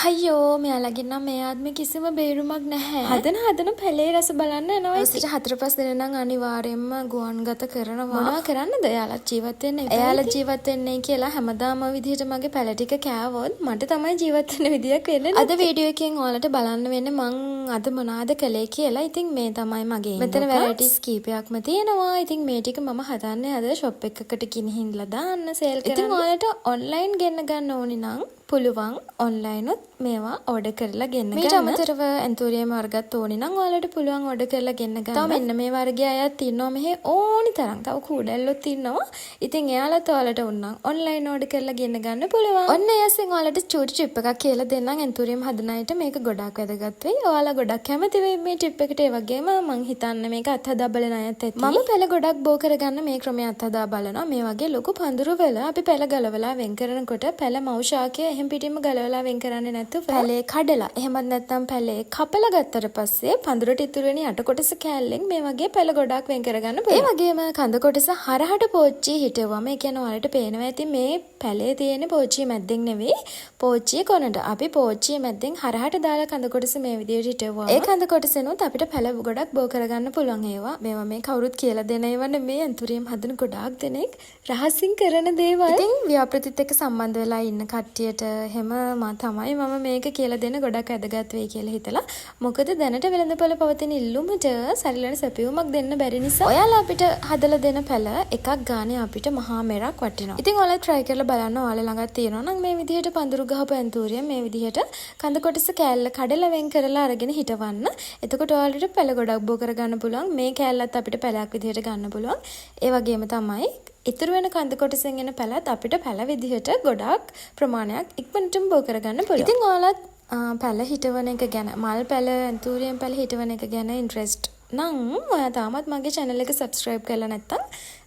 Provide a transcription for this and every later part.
අයියෝ මෙයාලගෙන් නම් මේ ආත්මේ කිසිම බේරුමක් නැහැ. හදන පැලේ රස බලන්න එනවා. ඉතින් 4-5 දෙනා නම් අනිවාර්යයෙන්ම ගුවන්ගත කරනවා. මොනවා කරන්නද? එයාලා ජීවත් වෙන්න එපා. එයාලා ජීවත් වෙන්නේ කියලා හැමදාම විදිහට මගේ පැල ටික කෑවොත් මට තමයි ජීවත් වෙන්න විදියක් වෙන්නේ. අද වීඩියෝ එකෙන් ඔයාලට බලන්න වෙන්නේ මං අද මොනවාද කළේ කියලා. ඉතින් මේ තමයි මගේ මෙතන වැරයිටිස් කීපයක්ම තියෙනවා. ඉතින් මේ ටික මම හදන්නේ අද ෂොප් එකකට ගිහින්ලා දාන්න සේල් කරන්න. ඉතින් ඔයාලට ඔන්ලයින් ගෙන්න ගන්න ඕනි නම් පුළුවන් ඔන්ලයින් උත් මේවා ඕඩර් කරලා ගෙන්න ගන්න. මේට අමතරව ඇන්තෝරියම් වර්ගත් ඕනි නම් ඔයාලට පුළුවන් ඕඩර් කරලා ගෙන්න ගන්න. තව මෙන්න මේ වර්ගයේ අයත් ඉන්නවා මෙහෙ ඕනි තරම්. තව කූඩැල්ලොත් ඉන්නවා. ඉතින් එයාලත් ඔයාලට උන්නම් ඔන්ලයින් ඕඩර් කරලා ගෙන්න ගන්න පුළුවන්. ඔන්න එයාසෙන් ඔයාලට චූටි ටිප් එකක් කියලා දෙන්නම්. ඇන්තෝරියම් හදන අයට මේක ගොඩක් වැදගත් වෙයි. ඔයාලා ගොඩක් කැමති වෙයි මේ ටිප් එකට. ඒ වගේම මං හිතන්නේ මේක අත්හදා බලන අයත් ඇති. මම පැල ගොඩක් බෝ කරගන්න මේ ක්‍රමය අත්හදා බලනවා. මේ වගේ ලොකු පඳුරු වල අපි පැල ගලවලා වෙන් කරනකොට පැල මෞෂාකය එහෙම පිටින්ම ගලවලා වෙන් කරන්නේ නැතුව පැලේ කඩලා එහෙමත් නැත්නම් පැලේ කපලා ගත්තට පස්සේ පඳුරට ඉතුරු වෙන යට කොටස කෑල්ලෙන් මේ වගේ පැල ගොඩක් වෙන් කරගන්න පුළුවන්. ඒ වගේම කඳ කොටස හරහට පෝච්චි හිටවුවම ඒ කියන්නේ ඔයාලට පේනවා ඇති මේ පැලේ තියෙන පෝච්චිය මැද්දෙන් නෙවෙයි පෝච්චිය කොනට. අපි පෝච්චිය මැද්දෙන් හරහට දාලා කඳ කොටස මේ විදිහට හිටවුවම ඒ කඳ කොටසෙනුත් අපිට පැල ගොඩක් බෝ කරගන්න පුළුවන්. මේවා මේ කවුරුත් කියලා දෙන ඒවා නෙමෙයි. ඇන්තෝරියම් හදන ගොඩාක් දෙනෙක් රහසින් කරන දේවල්. ඉතින් ව්‍යාපෘතිත් එක්ක සම්බන්ධ වෙලා ඉන්න කට්ටියට එහෙම තමයි මම මේක කියලා දෙන්න ගොඩක් වැදගත් වෙයි කියලා හිතලා. මොකද දැනට වෙළඳපොළ පවතින ඉල්ලුමට සරිලන සැපයුමක් දෙන්න බැරි නිසා ඔයාලා අපිට හදලා දෙන පැල එකක් ගානේ අපිට මහා මෙරක් වටිනවා. ඉතින් ඔයාලා try කරලා බලන්න. ඔයාලා ළඟ තියෙනවා නම් මේ විදිහට පඳුරු ගහපු ඇන්තෝරියම් මේ විදිහට කඳ කොටස කෑල්ල කඩලා වෙන් කරලා අරගෙන හිටවන්න. එතකොට ඔයාලට පැල ගොඩක් බෝ කරගන්න පුළුවන්. මේ කෑල්ලත් අපිට පැලයක් විදිහට ගන්න පුළුවන්. ඒ වගේම තමයි ඉතුරු වෙන කඳ කොටසෙන් එන පැලත් අපිට පැල විදිහට ගොඩක් ප්‍රමාණයක් ඉක්මනටම බෝ කරගන්න පුළුවන්. ඉතින් ඔයාලත් පැල හිටවන එක ගැන මල් පැල ඇන්තෝරියම් පැල හිටවන එක ගැන ඉන්ට්‍රෙස්ට් නම් ඔයා තාමත් මගේ channel එක subscribe කරලා නැත්නම්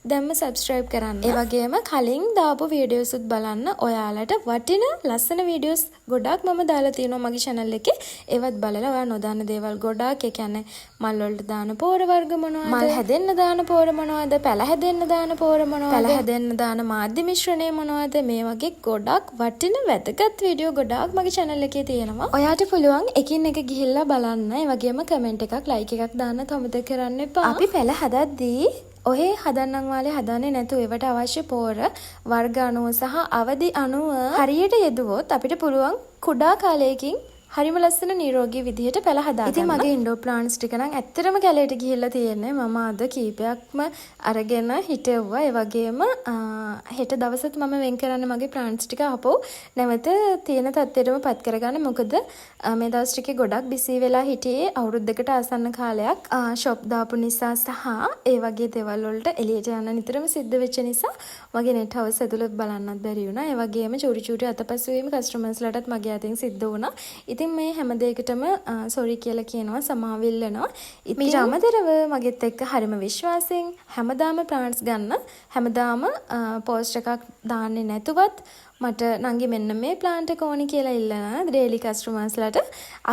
දැන්ම subscribe කරන්න. ඒ වගේම කලින් දාපු වීඩියෝස් උත් බලන්න. ඔයාලට වටින ලස්සන වීඩියෝස් ගොඩක් මම දාලා තියෙනවා මගේ channel එකේ. ඒවත් බලලා ඔයා නොදන්න දේවල් ගොඩක් ඒ කියන්නේ මල් වලට දාන පෝර වර්ග මොනවද? මල් හැදෙන්න දාන පෝර මොනවද? පැල හැදෙන්න දාන පෝර මොනවද? පැල හැදෙන්න දාන මාධ්‍ය මිශ්‍රණය මොනවද? මේ වගේ ගොඩක් වටින වැදගත් වීඩියෝ ගොඩක් මගේ channel එකේ තියෙනවා. ඔයාට පුළුවන් එකින් එක ගිහිල්ලා බලන්න. ඒ වගේම කමෙන්ට් එකක් like එකක් දාන්න අමතක කරන්න එපා. අපි පැල හදද්දී ඔහේ හදන්නම් වාලේ හදන්නේ නැතුව ඒවට අවශ්‍ය පෝර වර්ග අණුව සහ අවදි අණුව හරියට යෙදුවොත් අපිට පුළුවන් කුඩා කාලයකින් හරිම ලස්සන නිරෝගී විදිහට පැල හදාගන්න. ඉතින් මගේ ඉන්ඩෝර් ප්ලාන්ට්ස් ටික නම් ඇත්තටම කැලේට ගිහිල්ලා තියෙන්නේ. මම අද කීපයක්ම අරගෙන හිටෙව්වා. ඒ වගේම හෙට දවසත් මම වෙන් කරන්න මගේ ප්ලාන්ට්ස් ටික ආපහු නැවත තියෙන තත්ත්වයටම පත් කරගන්න. මොකද මේ දවස් ටිකේ ගොඩක් බිසි වෙලා හිටියේ අවුරුද්දකට ආසන්න කාලයක් ෂොප් දාපු නිසා සහ ඒ වගේ දේවල් වලට එළියට යන්න නිතරම සිද්ධ වෙච්ච නිසා මගේ net house ඇතුළත් බලන්නත් බැරි වුණා. ඒ වගේම චූටි අතපසු වීම කස්ටමර්ස්ලාටත් මගේ අතින් සිද්ධ වුණා. ඉතින් මේ හැම දෙයකටම සෝරි කියලා කියනවා සමාවිල්ලනවා. ඊට අමතරව මගෙත් එක්ක හරිම විශ්වාසයෙන් හැමදාම ප්ලාන්ට්ස් ගන්න හැමදාම පෝස්ට් එකක් දාන්නේ නැතුවත් මට නංගි මෙන්න මේ ප්ලාන්ට් එක ඕනි කියලා ඉල්ලන ඩේලි කස්ටමර්ස්ලාට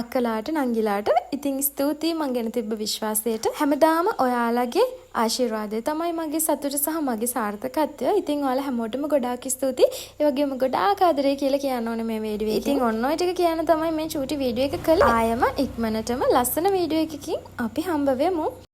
අක්කලාට නංගිලාට ඉතින් ස්තුතියි මං ගැන තිබ්බ විශ්වාසයට. හැමදාම ඔයාලගේ ආශිර්වාදය තමයි මගේ සතුට සහ මගේ සාර්ථකත්වය. ඉතින් ඔයාලා හැමෝටම ගොඩාක් ස්තුතියි. ඒ වගේම ගොඩාක් ආදරේ කියලා කියන්න ඕනේ මේ වීඩියෝ එකේ. ඉතින් ඔන්න ඔය ටික කියන්න තමයි මේ චූටි වීඩියෝ එක කළේ. ආයම ඉක්මනටම ලස්සන වීඩියෝ එකකින් අපි හම්බ වෙමු.